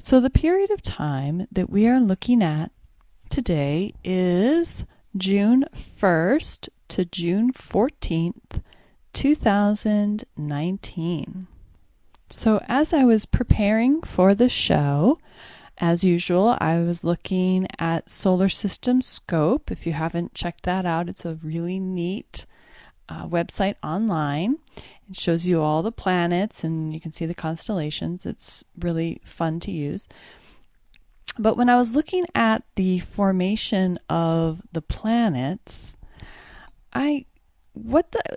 So the period of time that we are looking at today is June 1st to June 14th, 2019. So as I was preparing for the show, as usual, I was looking at Solar System Scope. If you haven't checked that out, it's a really neat website online. It shows you all the planets and you can see the constellations. It's really fun to use. But when I was looking at the formation of the planets, the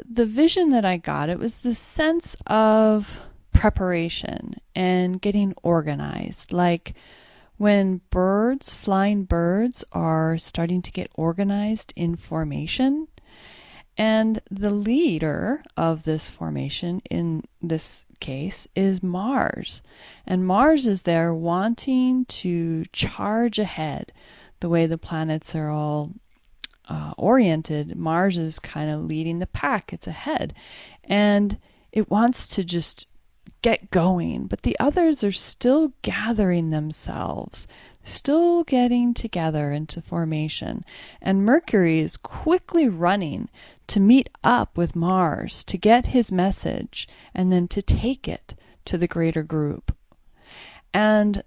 vision that I got, it was the sense of preparation and getting organized. Like when flying birds are starting to get organized in formation. And the leader of this formation in this case is Mars. And Mars is there wanting to charge ahead. The way the planets are all oriented, Mars is kind of leading the pack. It's ahead. And it wants to just get going. But the others are still gathering themselves, still getting together into formation. And Mercury is quickly running to meet up with Mars to get his message and then to take it to the greater group. And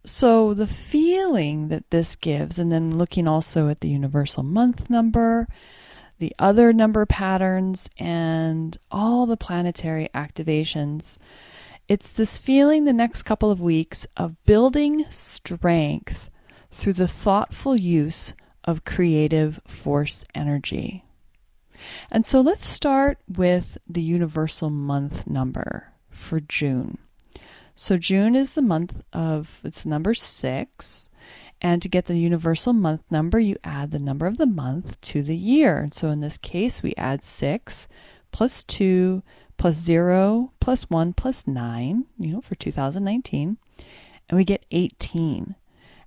so the feeling that this gives, and then looking also at the universal month number, the other number patterns, and all the planetary activations, it's this feeling the next couple of weeks of building strength through the thoughtful use of creative force energy. And so let's start with the universal month number for June. So June is the month it's number 6. And to get the universal month number, you add the number of the month to the year. And so in this case, we add 6 plus 2 plus 0 plus 1 plus 9, for 2019. And we get 18.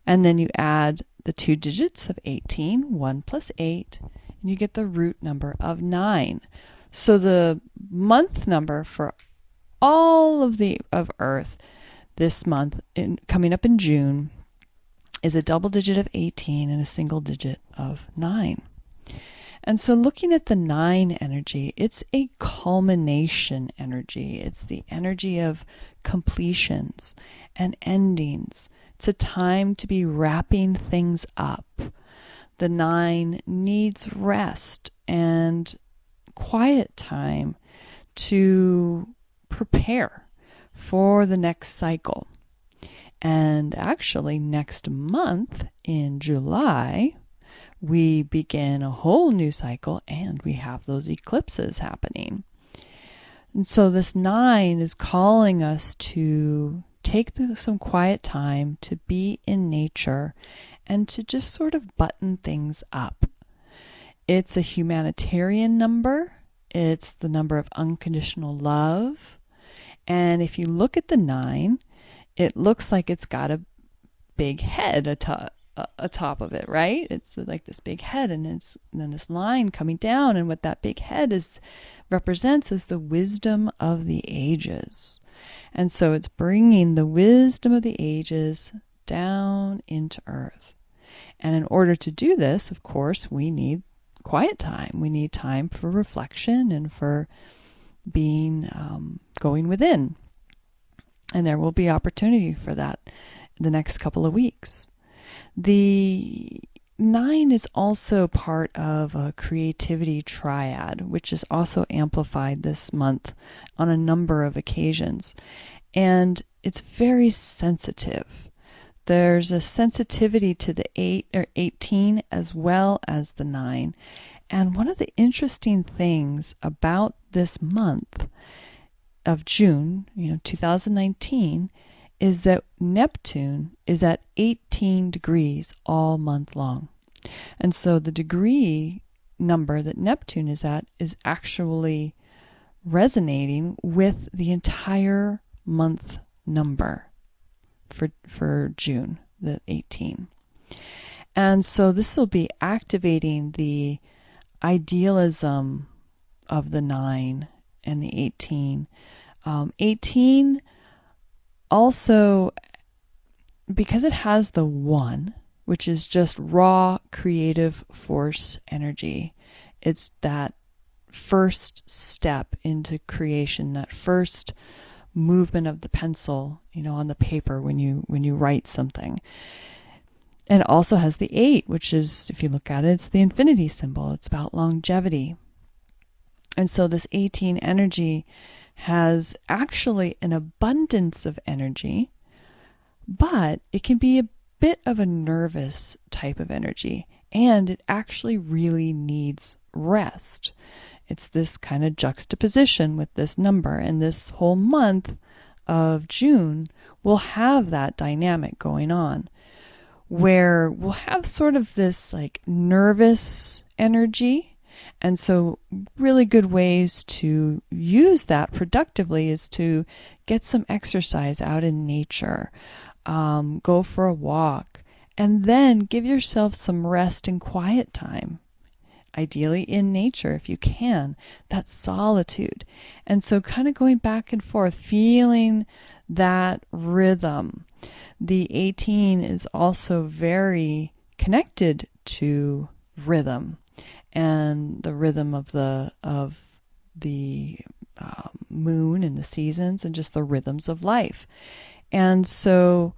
And then you add the 2 digits of 18, 1 plus 8, and you get the root number of 9. So the month number for all of Earth this month, coming up in June, is a double digit of 18 and a single digit of 9. And so looking at the 9 energy, it's a culmination energy. It's the energy of completions and endings. It's a time to be wrapping things up. The 9 needs rest and quiet time to prepare for the next cycle. And actually next month in July, we begin a whole new cycle and we have those eclipses happening. And so this 9 is calling us to take some quiet time to be in nature and to just sort of button things up. It's a humanitarian number. It's the number of unconditional love. And if you look at the 9, it looks like it's got a big head atop of it, right? It's like this big head, and then this line coming down, and what that big head represents is the wisdom of the ages. And so it's bringing the wisdom of the ages down into Earth. And in order to do this, of course, we need quiet time. We need time for reflection and for being going within. And there will be opportunity for that the next couple of weeks. The 9 is also part of a creativity triad, which is also amplified this month on a number of occasions. And it's very sensitive. There's a sensitivity to the 8 or 18 as well as the 9. And one of the interesting things about this month of June, 2019, is that Neptune is at 18 degrees all month long. And so the degree number that Neptune is at is actually resonating with the entire month number for June, the 18. And so this will be activating the idealism of the 9 and the 18. 18 also because it has the 1, which is just raw creative force energy, it's that first step into creation, that first movement of the pencil, on the paper when you write something. And it also has the 8, which is, if you look at it, it's the infinity symbol. It's about longevity. And so this 18 energy has actually an abundance of energy, but it can be a bit of a nervous type of energy, and it actually really needs rest. It's this kind of juxtaposition with this number, and this whole month of June will have that dynamic going on, where we'll have sort of this like nervous energy. And so really good ways to use that productively is to get some exercise out in nature, go for a walk, and then give yourself some rest and quiet time, ideally in nature if you can, that solitude. And so kind of going back and forth, feeling that rhythm. The 18 is also very connected to rhythm and the rhythm of the moon and the seasons and just the rhythms of life. And so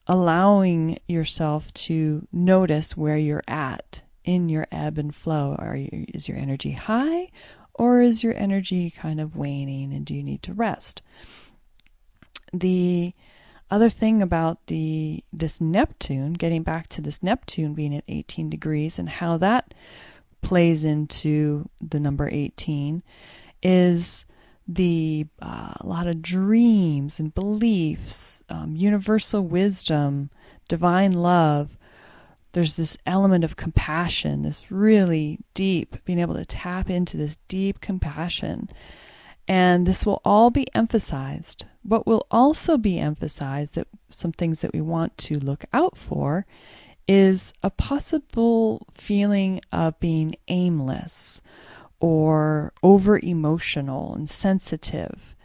allowing yourself to notice where you're at in your ebb and flow. Is your energy high, or is your energy kind of waning, and do you need to rest? The other thing about this Neptune, getting back to this Neptune being at 18 degrees and how that plays into the number 18, is a lot of dreams and beliefs, universal wisdom, divine love. There's this element of compassion, this really deep, being able to tap into this deep compassion. And this will all be emphasized. What will also be emphasized, that some things that we want to look out for, is a possible feeling of being aimless or over-emotional and sensitive.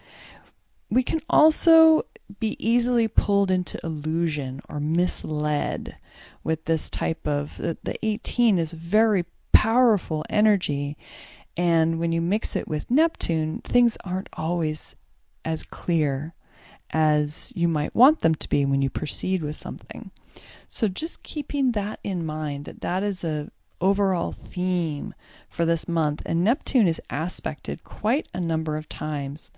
We can also be easily pulled into illusion or misled with this type of, the 18 is very powerful energy, and when you mix it with Neptune, things aren't always as clear as you might want them to be when you proceed with something. So just keeping that in mind, that is a overall theme for this month, and Neptune is aspected quite a number of times,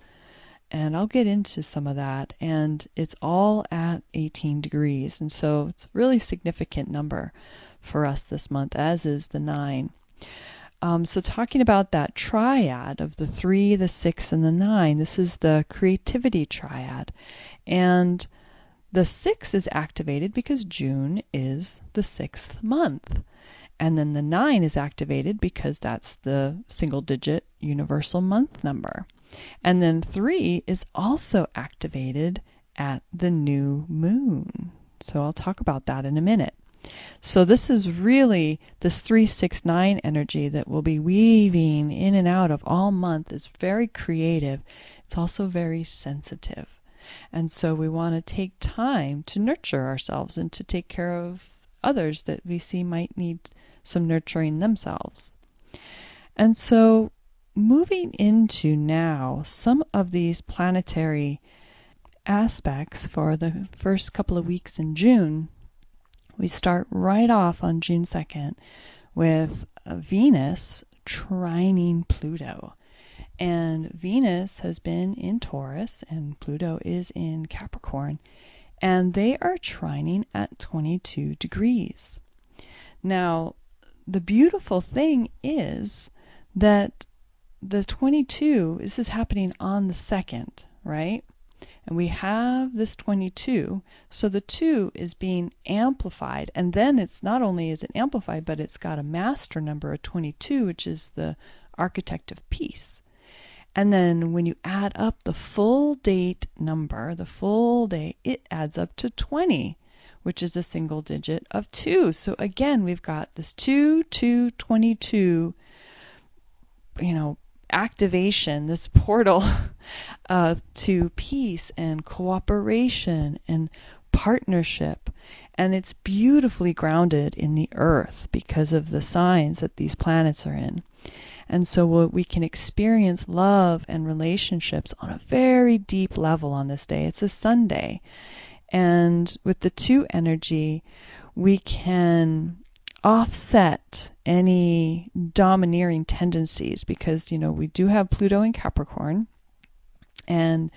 and I'll get into some of that, and it's all at 18 degrees, and so it's a really significant number for us this month, as is the 9. So talking about that triad of the 3, the 6, and the 9, this is the creativity triad, and the 6 is activated because June is the 6th month. And then the 9 is activated because that's the single-digit universal month number. And then 3 is also activated at the new moon. So I'll talk about that in a minute. So this is really this 3, 6, 9 energy that we'll be weaving in and out of all month is very creative. It's also very sensitive. And so we want to take time to nurture ourselves and to take care of others that we see might need some nurturing themselves. And so moving into now some of these planetary aspects for the first couple of weeks in June, we start right off on June 2nd with Venus trining Pluto. And Venus has been in Taurus and Pluto is in Capricorn, and they are trining at 22 degrees. Now, the beautiful thing is that the 22, this is happening on the 2nd, right? And we have this 22, so the 2 is being amplified, and then it's not only is it amplified, but it's got a master number of 22, which is the architect of peace. And then when you add up the full date number, the full day, it adds up to 20, which is a single digit of 2. So again, we've got this 2, 2, 22, activation, this portal to peace and cooperation and partnership, and it's beautifully grounded in the earth because of the signs that these planets are in. And so we can experience love and relationships on a very deep level on this day. It's a Sunday. And with the 2 energy, we can offset any domineering tendencies because, we do have Pluto in Capricorn. And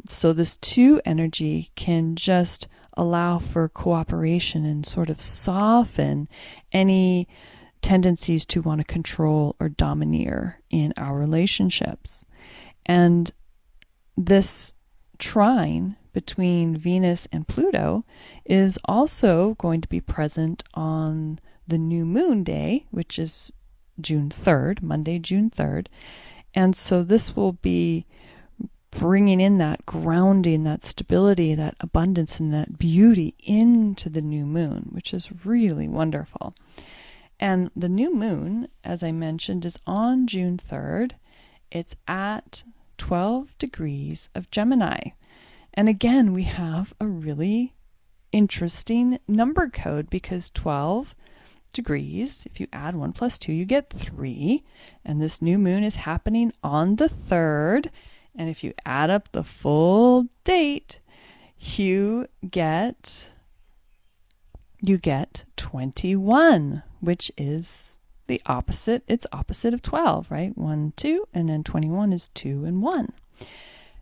so this 2 energy can just allow for cooperation and sort of soften any tendencies to want to control or domineer in our relationships. And this trine between Venus and Pluto is also going to be present on the new moon day, which is June 3rd, Monday, June 3rd. And so this will be bringing in that grounding, that stability, that abundance, and that beauty into the new moon, which is really wonderful. And the new moon, as I mentioned, is on June 3rd. It's at 12 degrees of Gemini. And again, we have a really interesting number code because 12 degrees, if you add 1 plus 2, you get 3. And this new moon is happening on the 3rd. And if you add up the full date, you get 21, which is the opposite. It's opposite of 12, right? 1, 2, and then 21 is 2 and 1.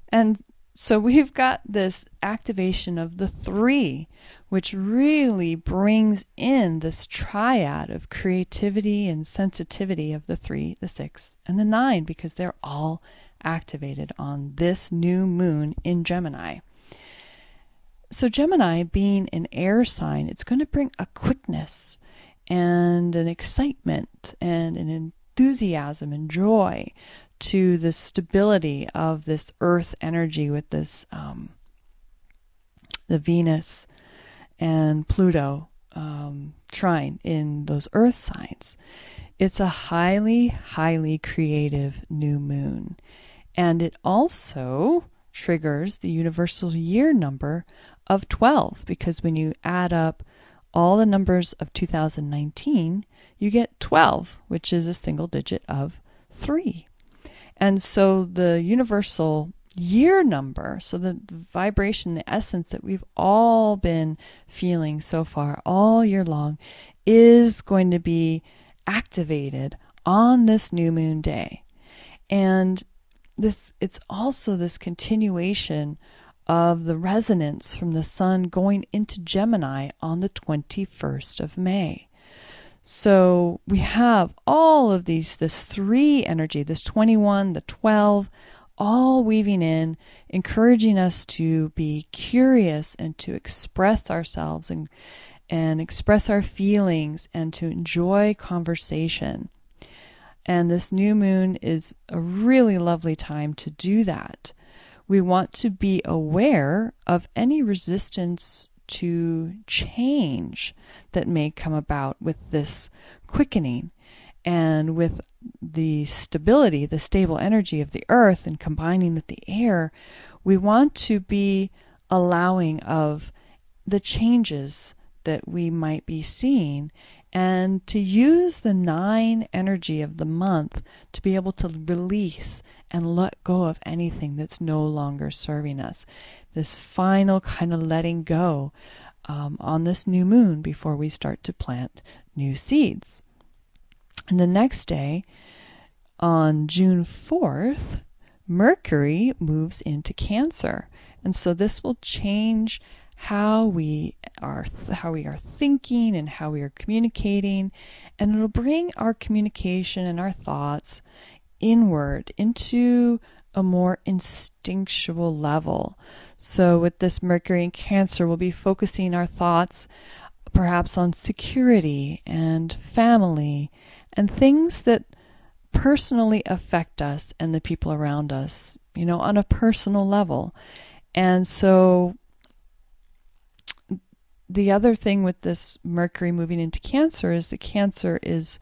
And so we've got this activation of the 3, which really brings in this triad of creativity and sensitivity of the 3, the 6, and the 9, because they're all activated on this new moon in Gemini. So Gemini, being an air sign, it's going to bring a quickness and an excitement and an enthusiasm and joy to the stability of this earth energy with this the Venus and Pluto trine in those earth signs. It's a highly, highly creative new moon. And it also triggers the universal year number of 12, because when you add up all the numbers of 2019, you get 12, which is a single digit of 3. And so the universal year number, so the vibration, the essence that we've all been feeling so far all year long, is going to be activated on this new moon day. And it's also this continuation of the resonance from the sun going into Gemini on the 21st of May. So we have all of this 3 energy, this 21, the 12, all weaving in, encouraging us to be curious and to express ourselves and express our feelings and to enjoy conversation. And this new moon is a really lovely time to do that. We want to be aware of any resistance to change that may come about with this quickening, and with the stability, the stable energy of the earth and combining with the air. We want to be allowing of the changes that we might be seeing, and to use the 9 energy of the month to be able to release and let go of anything that's no longer serving us. This final kind of letting go on this new moon before we start to plant new seeds. And the next day, on June 4th, Mercury moves into Cancer. And so this will change how we are thinking and how we are communicating, and it'll bring our communication and our thoughts inward into a more instinctual level. So with this Mercury in Cancer, we'll be focusing our thoughts perhaps on security and family and things that personally affect us and the people around us, on a personal level. And so the other thing with this Mercury moving into Cancer is that Cancer is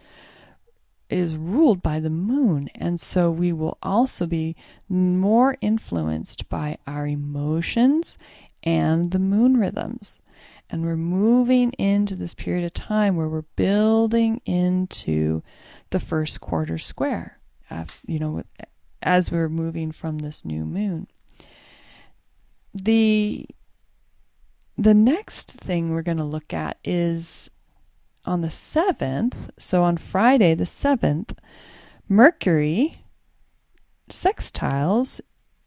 ruled by the moon, and so we will also be more influenced by our emotions and the moon rhythms. And we're moving into this period of time where we're building into the first quarter square, as we're moving from this new moon. The next thing we're going to look at is on the 7th, so on Friday the 7th, Mercury sextiles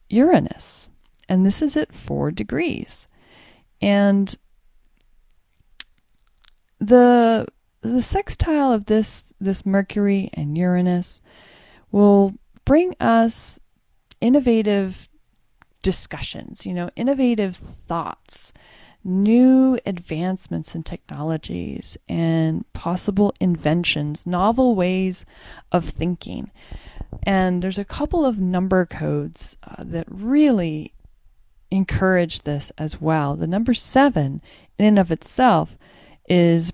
Uranus, and this is at 4 degrees. And the sextile of this Mercury and Uranus will bring us innovative discussions, innovative thoughts, new advancements in technologies and possible inventions, novel ways of thinking. And there's a couple of number codes that really encourage this as well. The number 7 in and of itself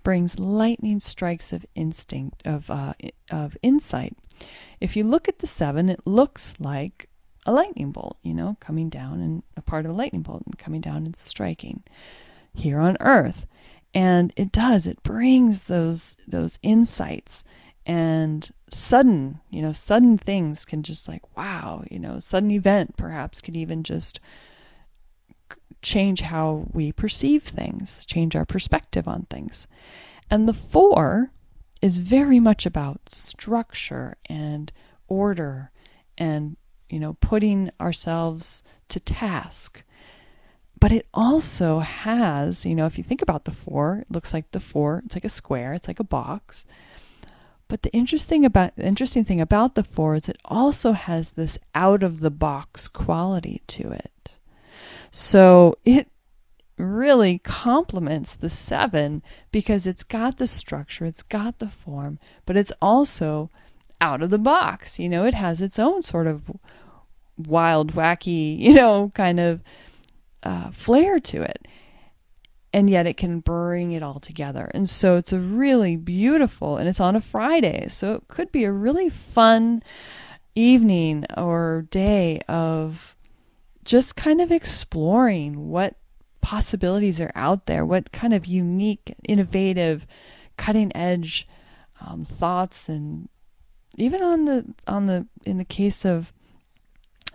brings lightning strikes of instinct, of insight. If you look at the 7, it looks like a lightning bolt, coming down, and a part of a lightning bolt and coming down and striking here on Earth. And it brings those insights, and sudden things can just wow, sudden event perhaps could even just change how we perceive things, change our perspective on things. And the 4 is very much about structure and order and, putting ourselves to task. But it also has, if you think about the 4, it looks like the 4, it's like a square, it's like a box. But the interesting thing about the 4 is it also has this out of the box quality to it. So it really complements the 7 because it's got the structure, it's got the form, but it's also out of the box. It has its own sort of wild, wacky, kind of flair to it. And yet it can bring it all together. And so it's a really beautiful, and it's on a Friday. So it could be a really fun evening or day of just kind of exploring what possibilities are out there, what kind of unique, innovative, cutting edge thoughts, and even in the case of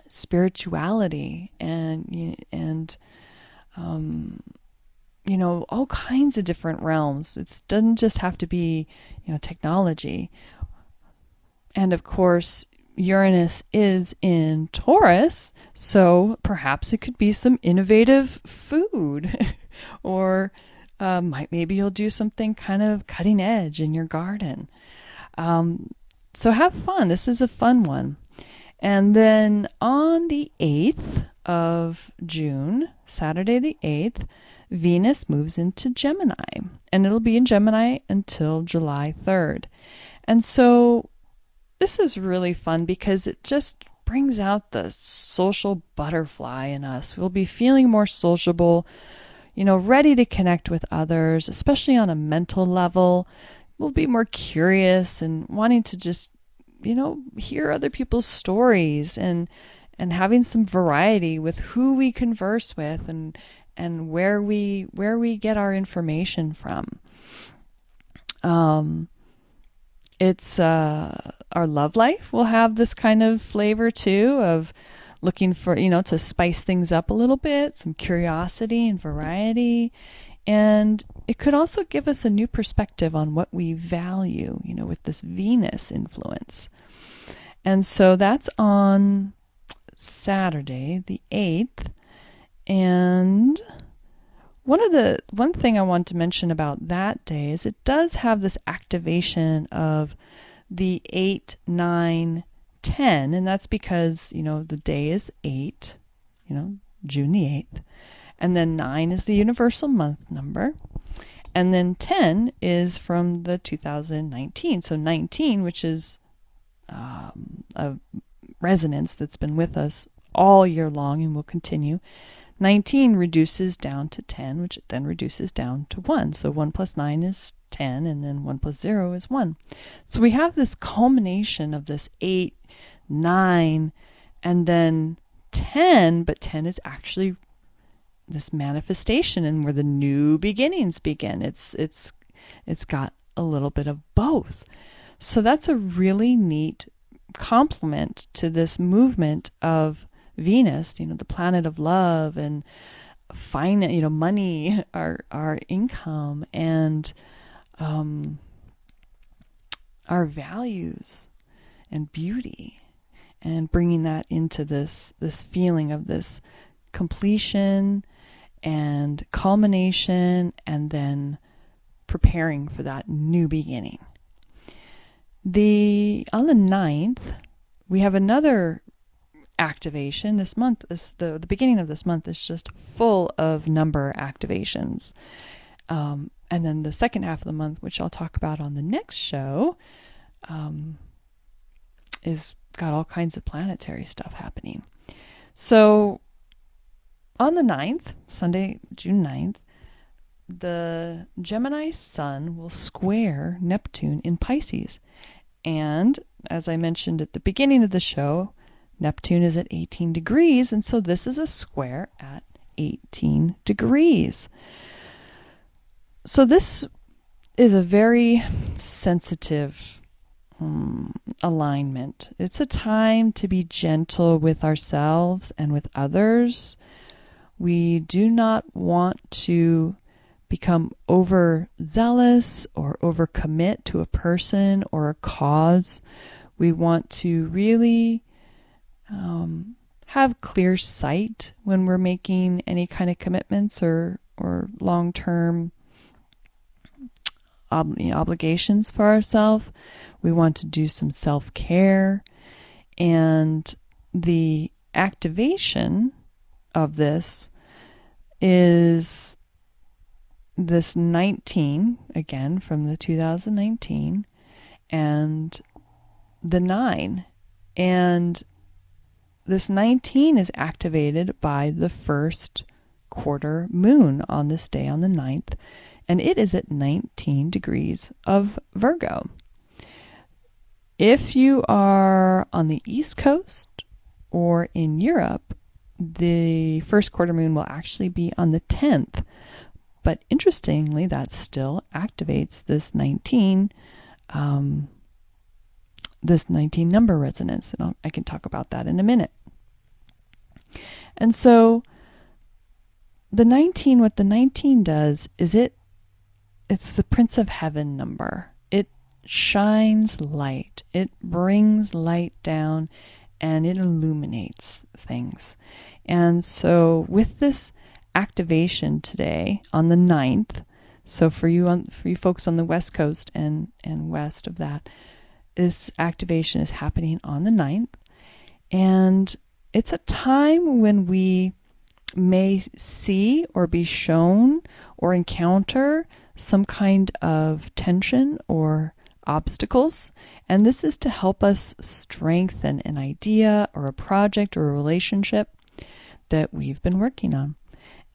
spirituality and all kinds of different realms. It doesn't just have to be, technology. And of course, Uranus is in Taurus, so perhaps it could be some innovative food or maybe you'll do something kind of cutting edge in your garden. So have fun. This is a fun one. And then on the 8th of June, Saturday the 8th, Venus moves into Gemini, and it'll be in Gemini until July 3rd. And so this is really fun because it just brings out the social butterfly in us. We'll be feeling more sociable, ready to connect with others, especially on a mental level. We'll be more curious and wanting to just, hear other people's stories and having some variety with who we converse with and where we get our information from. It's our love life will have this kind of flavor too, of looking for, to spice things up a little bit, some curiosity and variety. And it could also give us a new perspective on what we value, with this Venus influence. And so that's on Saturday, the 8th. And one thing I want to mention about that day is it does have this activation of the 8, 9, 10, and that's because, the day is 8, June the 8th, and then 9 is the universal month number, and then 10 is from the 2019, so 19, which is a resonance that's been with us all year long and will continue. 19 reduces down to 10, which then reduces down to 1. So 1 plus 9 is 10, and then 1 plus 0 is 1. So we have this culmination of this 8, 9, and then 10, but 10 is actually this manifestation and where the new beginnings begin. It's got a little bit of both. So that's a really neat complement to this movement of Venus, the planet of love and money, our income, and our values and beauty, and bringing that into this feeling of this completion and culmination, and then preparing for that new beginning. On the 9th, we have another activation. This month is the beginning of this month is just full of number activations. And then the second half of the month, which I'll talk about on the next show, is got all kinds of planetary stuff happening. So on the 9th, Sunday, June 9th, the Gemini sun will square Neptune in Pisces. And as I mentioned at the beginning of the show, Neptune is at 18 degrees, and so this is a square at 18 degrees. So this is a very sensitive alignment. It's a time to be gentle with ourselves and with others. We do not want to become overzealous or overcommit to a person or a cause. We want to really have clear sight when we're making any kind of commitments or long-term obligations for ourselves. We want to do some self-care, and the activation of this is this 19, again from the 2019, and the 9. And this 19 is activated by the first quarter moon on this day, on the 9th, and it is at 19 degrees of Virgo. If you are on the East Coast or in Europe, the first quarter moon will actually be on the 10th. But interestingly, that still activates this 19 number resonance. And I can talk about that in a minute. And so what the 19 does is it's the Prince of Heaven number. It shines light. It brings light down, and it illuminates things. And so with this activation today on the 9th, so for you folks on the West Coast and west of that, this activation is happening on the 9th, and it's a time when we may see or be shown or encounter some kind of tension or obstacles, and this is to help us strengthen an idea or a project or a relationship that we've been working on.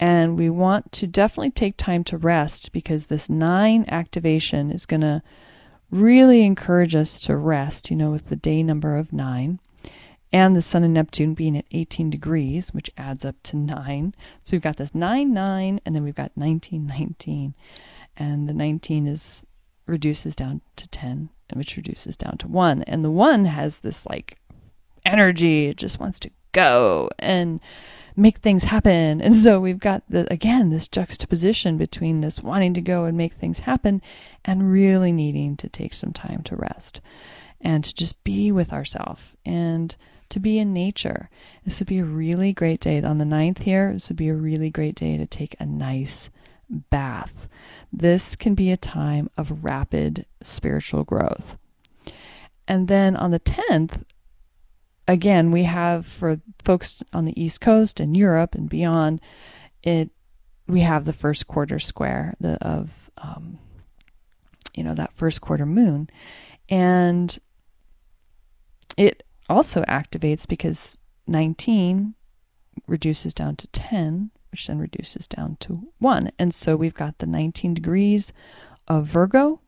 And we want to definitely take time to rest, because this 9 activation is going to really encourage us to rest, with the day number of 9. And the Sun and Neptune being at 18 degrees, which adds up to 9. So we've got this 9, 9, and then we've got 19, 19. And the 19 reduces down to 10, which reduces down to 1. And the 1 has this energy. It just wants to go and make things happen. And so we've got this juxtaposition between this wanting to go and make things happen and really needing to take some time to rest and to just be with ourselves and to be in nature. This would be a really great day on the 9th here. This would be a really great day to take a nice bath. This can be a time of rapid spiritual growth. And then on the 10th, again, we have, for folks on the East Coast and Europe and beyond, we have the first quarter square of that first quarter moon. And it also activates because 19 reduces down to 10, which then reduces down to 1. And so we've got the 19 degrees of Virgo,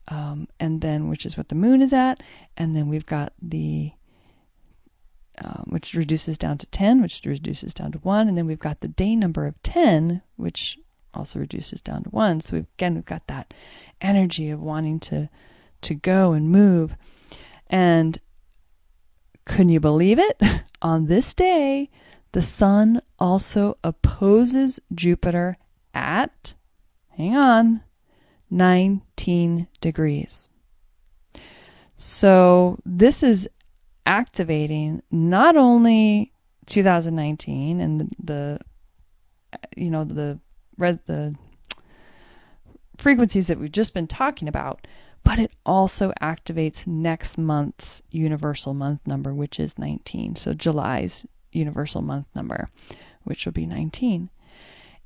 and then, which is what the moon is at. And then we've got the which reduces down to 10, which reduces down to 1. And then we've got the day number of 10, which also reduces down to 1. So we've got that energy of wanting to go and move. And couldn't you believe it? On this day, the sun also opposes Jupiter at, hang on, 19 degrees. So this is activating not only 2019 and the frequencies that we've just been talking about, but it also activates next month's universal month number, which is 19. So July's universal month number, which will be 19.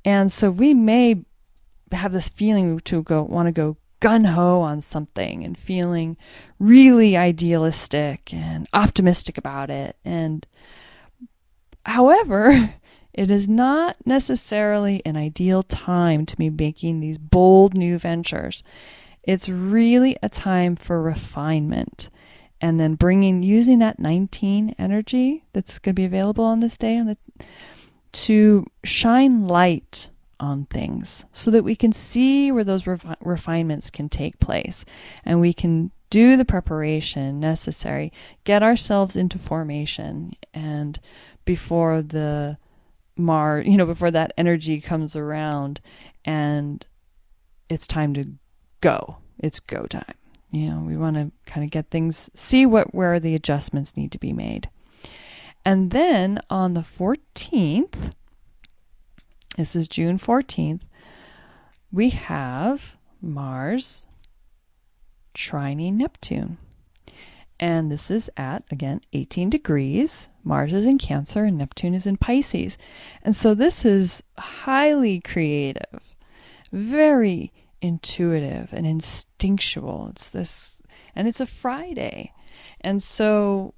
And so we may have this feeling to want to go gung-ho on something and feeling really idealistic and optimistic about it. And however, it is not necessarily an ideal time to be making these bold new ventures. It's really a time for refinement, and then using that 19 energy that's going to be available on this day to shine light on things so that we can see where those refinements can take place, and we can do the preparation necessary, get ourselves into formation, and before before that energy comes around and it's time to go. It's go time. We want to kind of get things, see where the adjustments need to be made. And then on the 14th, this is June 14th, we have Mars trining Neptune. And this is at, again, 18 degrees. Mars is in Cancer and Neptune is in Pisces. And so this is highly creative, very intuitive and instinctual. It's a Friday. And so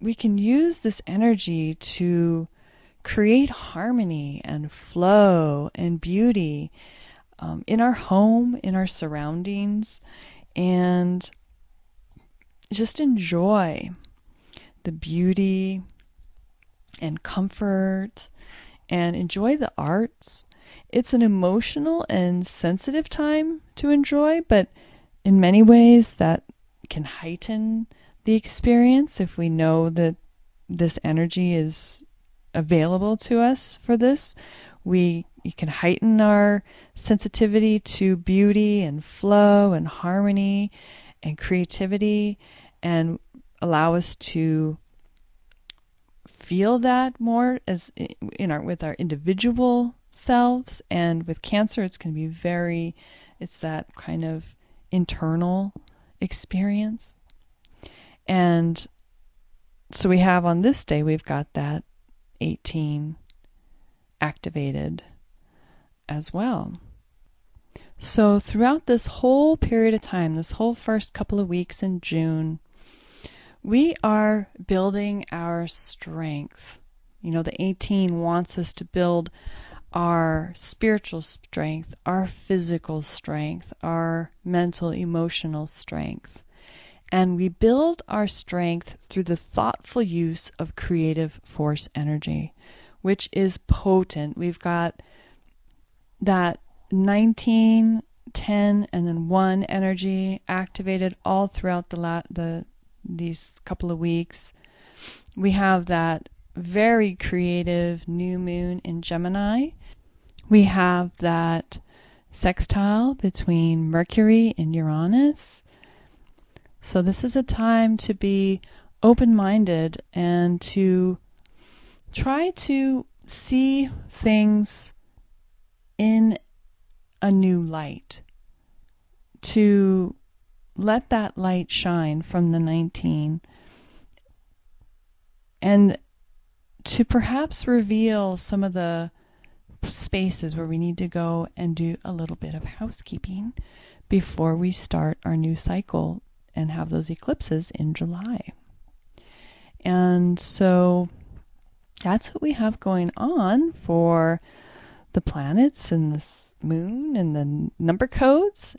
we can use this energy to create harmony and flow and beauty in our home, in our surroundings, and just enjoy the beauty and comfort and enjoy the arts. It's an emotional and sensitive time to enjoy, but in many ways that can heighten the experience if we know that this energy is available to us for this. You can heighten our sensitivity to beauty and flow and harmony and creativity, and allow us to feel that more with our individual selves. And with Cancer, it's going to be it's that kind of internal experience. And so we have on this day, we've got that 18 activated as well. So throughout this whole period of time, this whole first couple of weeks in June, we are building our strength. The 18 wants us to build our spiritual strength, our physical strength, our mental, emotional strength. And we build our strength through the thoughtful use of creative force energy, which is potent. We've got that 19, 10, and then 1 energy activated all throughout these couple of weeks. We have that very creative new moon in Gemini. We have that sextile between Mercury and Uranus. So this is a time to be open-minded and to try to see things in a new light, to let that light shine from the 19, and to perhaps reveal some of the spaces where we need to go and do a little bit of housekeeping before we start our new cycle and have those eclipses in July. And so that's what we have going on for the planets and the moon and the number codes.